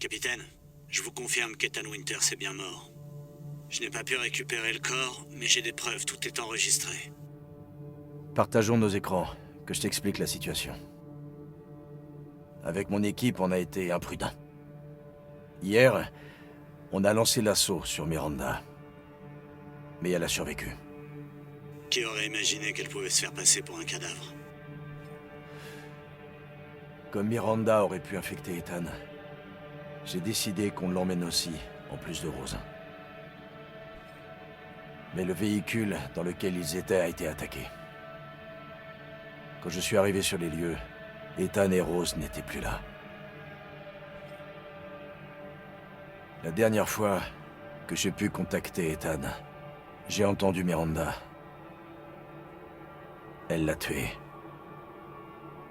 Capitaine, je vous confirme qu'Ethan Winters est bien mort. Je n'ai pas pu récupérer le corps, mais j'ai des preuves, tout est enregistré. Partageons nos écrans, que je t'explique la situation. Avec mon équipe, on a été imprudents. Hier, on a lancé l'assaut sur Miranda. Mais elle a survécu. Qui aurait imaginé qu'elle pouvait se faire passer pour un cadavre? Comme Miranda aurait pu infecter Ethan, j'ai décidé qu'on l'emmène aussi, en plus de Rose. Mais le véhicule dans lequel ils étaient a été attaqué. Quand je suis arrivé sur les lieux, Ethan et Rose n'étaient plus là. La dernière fois que j'ai pu contacter Ethan, j'ai entendu Miranda. Elle l'a tué.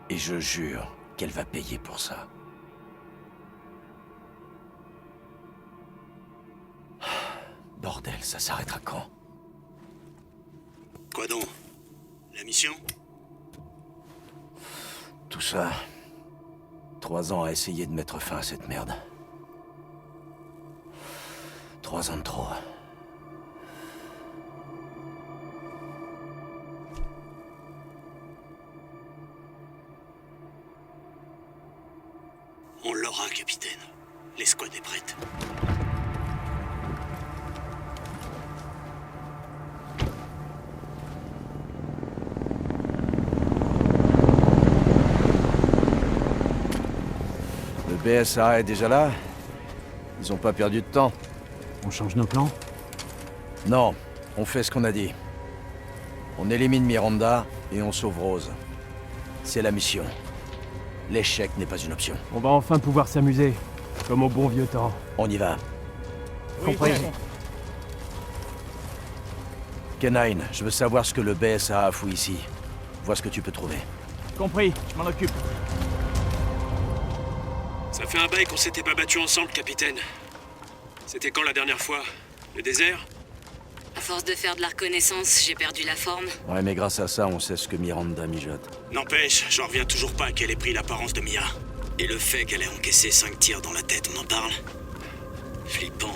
Et je jure qu'elle va payer pour ça. Bordel, ça s'arrêtera quand? Quoi donc? La mission? Tout ça... 3 ans à essayer de mettre fin à cette merde. 3 ans de trop. On l'aura, capitaine. L'escouade est prête. Le BSA est déjà là? Ils ont pas perdu de temps. On change nos plans? Non, on fait ce qu'on a dit. On élimine Miranda et on sauve Rose. C'est la mission. L'échec n'est pas une option. On va enfin pouvoir s'amuser, comme au bon vieux temps. On y va. Compris. Kenine, je veux savoir ce que le BSA a fouillé ici. Vois ce que tu peux trouver. Compris, je m'en occupe. Ça fait un bail qu'on s'était pas battus ensemble, capitaine. C'était quand la dernière fois? Le désert? À force de faire de la reconnaissance, j'ai perdu la forme. Ouais, mais grâce à ça, on sait ce que Miranda mijote. N'empêche, j'en reviens toujours pas qu'elle ait pris l'apparence de Mia. Et le fait qu'elle ait encaissé 5 tirs dans la tête, on en parle? Flippant.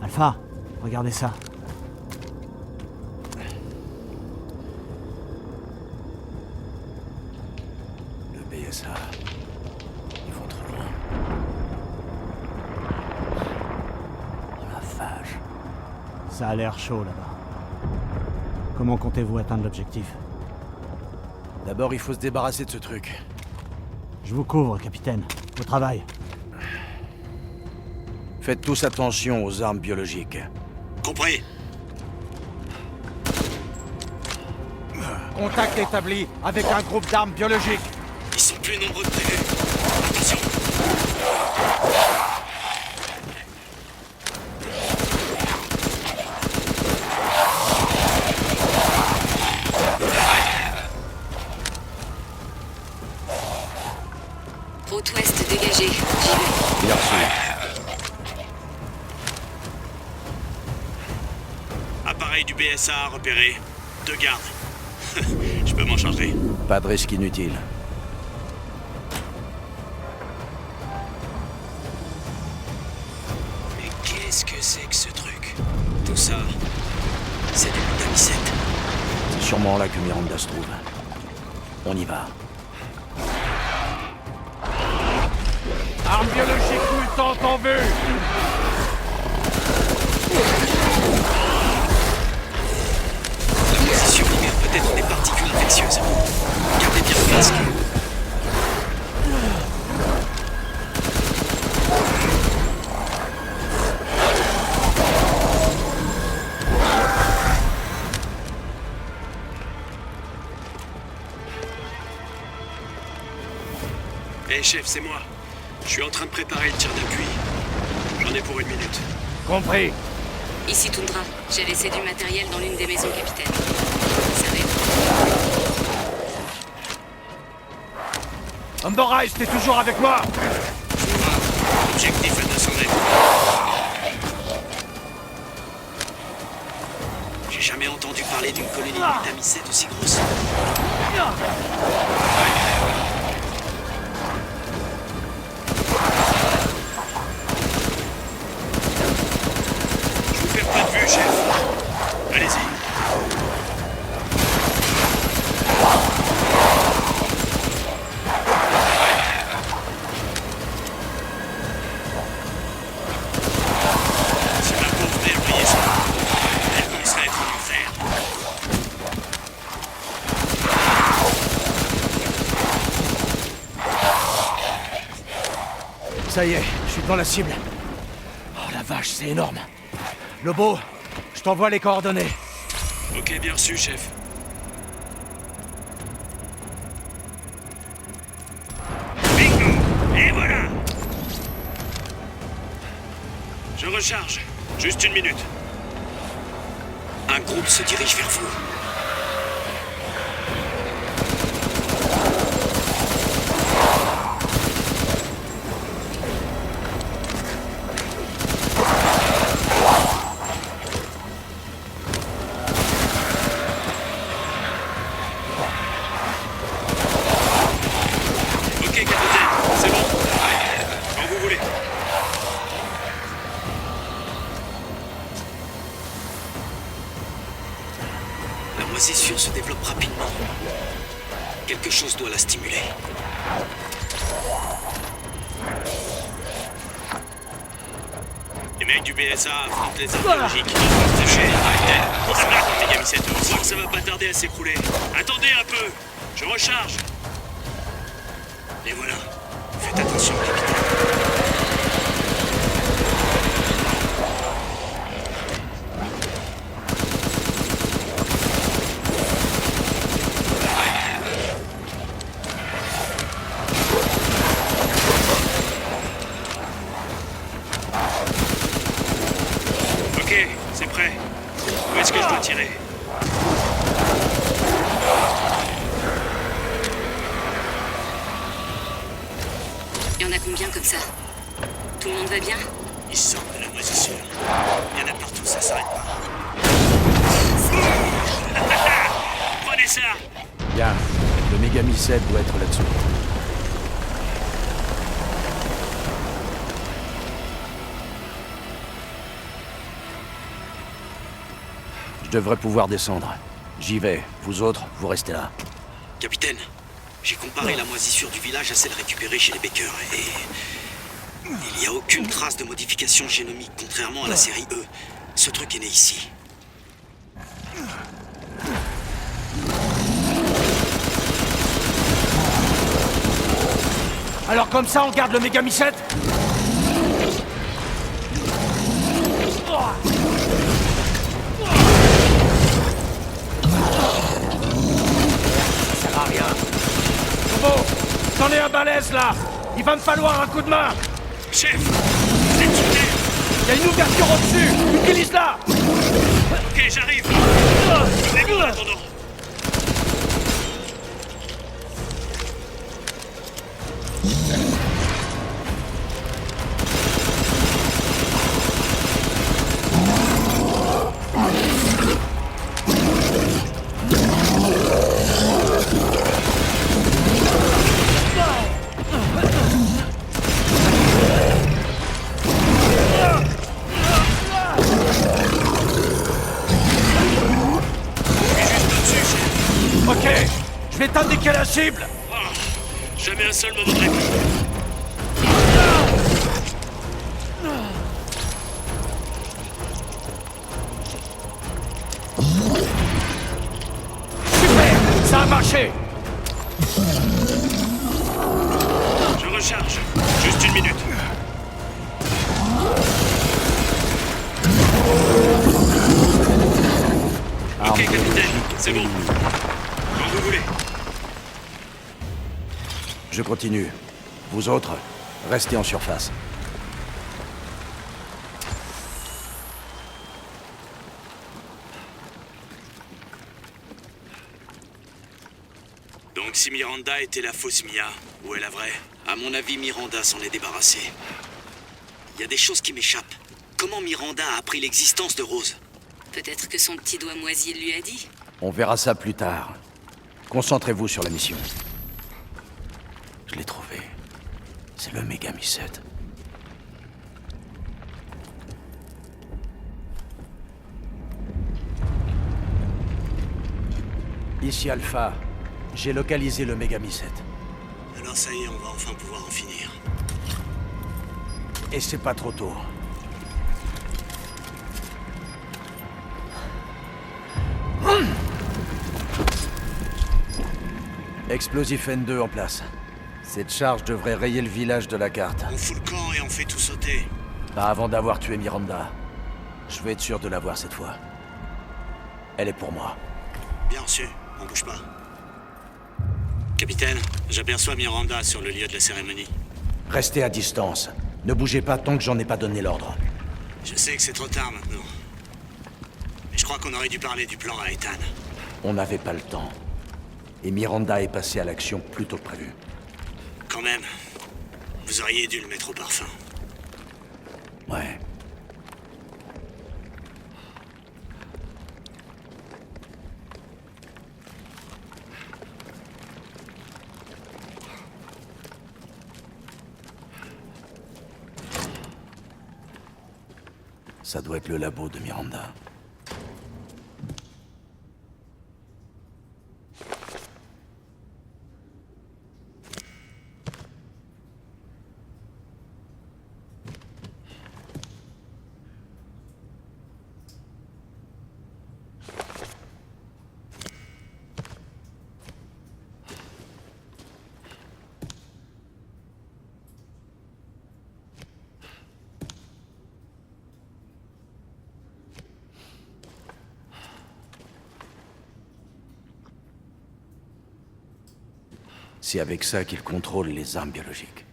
Alpha, regardez ça. Le BSA... Ils vont trop loin. Oh la vache. Ça a l'air chaud là-bas. Comment comptez-vous atteindre l'objectif? D'abord, il faut se débarrasser de ce truc. Je vous couvre, capitaine. Au travail. Faites tous attention aux armes biologiques. Compris? Contact établi avec un groupe d'armes biologiques. Ils sont plus nombreux que prévu. Attention! Route ouest dégagée. J'y vais. Bien reçu. Appareil du BSA repéré. 2 gardes. Je peux m'en charger. Pas de risque inutile. Mais qu'est-ce que c'est que ce truc? Tout ça, c'est du Damisette. C'est sûrement là que Miranda se trouve. On y va. Armes biologiques mutantes en vue. La position libère peut-être des particules infectieuses. Gardez bien le masque. Hé, chef, c'est moi. Je suis en train de préparer le tir d'appui. J'en ai pour 1 minute. Compris. Ici Tundra. J'ai laissé du matériel dans l'une des maisons, capitaine. Ça arrive. Andorra, t'es toujours avec moi? Objectif à 200 mètres. J'ai jamais entendu parler d'une colonie de Damisette aussi grosse. Ça y est, je suis devant la cible. Oh la vache, c'est énorme. Lobo, je t'envoie les coordonnées. Ok, bien reçu, chef. Bingo! Et voilà! Je recharge. Juste une minute. Un groupe se dirige vers vous. Ok, capitaine, c'est bon. Quand vous voulez. La moisissure se développe rapidement. Quelque chose doit la stimuler. Les mecs du BSA affrontent les archéologiques. Sachez, on se bat contre les gamissettes. On sent que ça va pas tarder à s'écrouler. Attendez un peu. Je recharge. Et voilà. Faites attention, capitaine. Ok, c'est prêt. Où est-ce que je dois tirer? Il y en a combien comme ça? Tout le monde va bien? Ils sortent de la moisissure. Il y en a partout, ça s'arrête pas. Prenez ça! Bien, le Megami 7 doit être là-dessous. Je devrais pouvoir descendre. J'y vais. Vous autres, vous restez là. Capitaine, j'ai comparé la moisissure du village à celle récupérée chez les Baker et... il n'y a aucune trace de modification génomique, contrairement à la série E. Ce truc est né ici. Alors comme ça, on garde le Megami 7 ? Ça sert à rien. Lobo, t'en es un balèze là. Il va me falloir un coup de main. Chef! Vous êtes sous terre! Il y a une ouverture au-dessus. Utilise-la. Ok, j'arrive! Donnez-moi en attendant! Ok, je vais t'indiquer la cible. Oh, jamais un seul moment de répit. Super, ça a marché. Je recharge. Juste une minute. Ok, capitaine, c'est bon. Quand vous voulez. Je continue. Vous autres, restez en surface. Donc si Miranda était la fausse Mia, ou est la vraie? À mon avis, Miranda s'en est débarrassée. Il y a des choses qui m'échappent. Comment Miranda a appris l'existence de Rose? Peut-être que son petit doigt moisi lui a dit? On verra ça plus tard. Concentrez-vous sur la mission. Je l'ai trouvé. C'est le Megami 7. Ici Alpha. J'ai localisé le Megami 7. Alors ça y est, on va enfin pouvoir en finir. Et c'est pas trop tôt. Explosif N2 en place. Cette charge devrait rayer le village de la carte. On fout le camp et on fait tout sauter. Pas avant d'avoir tué Miranda. Je veux être sûr de l'avoir cette fois. Elle est pour moi. Bien reçu, on bouge pas. Capitaine, j'aperçois Miranda sur le lieu de la cérémonie. Restez à distance. Ne bougez pas tant que j'en ai pas donné l'ordre. Je sais que c'est trop tard maintenant. Mais je crois qu'on aurait dû parler du plan à Ethan. On n'avait pas le temps. Et Miranda est passée à l'action plus tôt que prévu. Quand même, vous auriez dû le mettre au parfum. Ouais. Ça doit être le labo de Miranda. C'est avec ça qu'il contrôle les armes biologiques.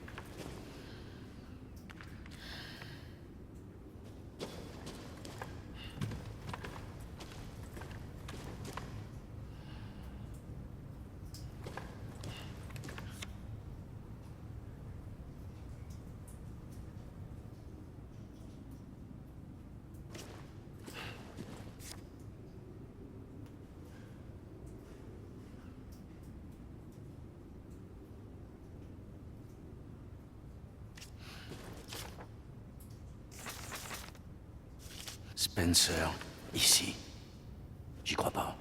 Spencer, ici. J'y crois pas.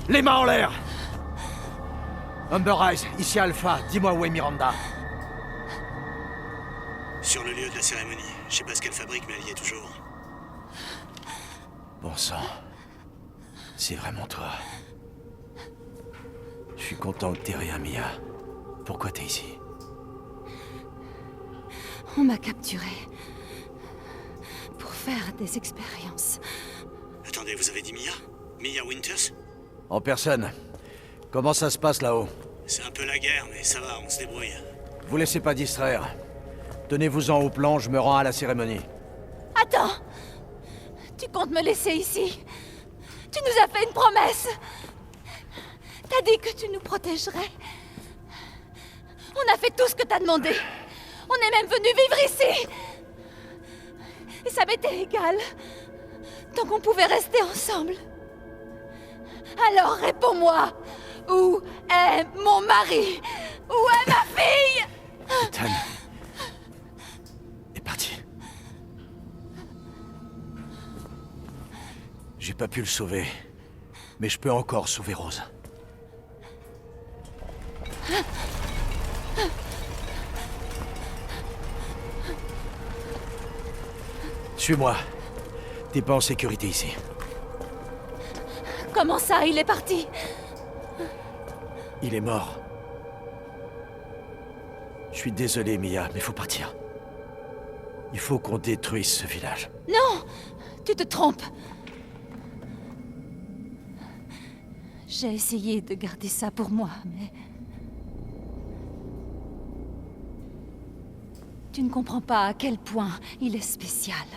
Les mains en l'air! Umber Eyes, ici Alpha, dis-moi où est Miranda. Sur le lieu de la cérémonie. Je sais pas ce qu'elle fabrique, mais elle y est toujours. Bon sang. C'est vraiment toi. Je suis content que t'aies rien, Mia. Pourquoi t'es ici? On m'a capturé pour faire des expériences. Attendez, vous avez dit Mia? Mia Winters? En personne. Comment ça se passe là-haut? C'est un peu la guerre, mais ça va, on se débrouille. Vous laissez pas distraire. Tenez-vous-en au plan, je me rends à la cérémonie. Attends! Tu comptes me laisser ici? Tu nous as fait une promesse! T'as dit que tu nous protégerais. On a fait tout ce que t'as demandé. On est même venu vivre ici! Et ça m'était égal. Tant qu'on pouvait rester ensemble. Alors réponds-moi! Où est mon mari? Où est ma fille? Ethan est parti. J'ai pas pu le sauver, mais je peux encore sauver Rose. Suis-moi. T'es pas en sécurité ici. Comment ça, il est parti? Il est mort. Je suis désolé, Mia, mais faut partir. Il faut qu'on détruise ce village. Non! Tu te trompes. J'ai essayé de garder ça pour moi, mais... Tu ne comprends pas à quel point il est spécial.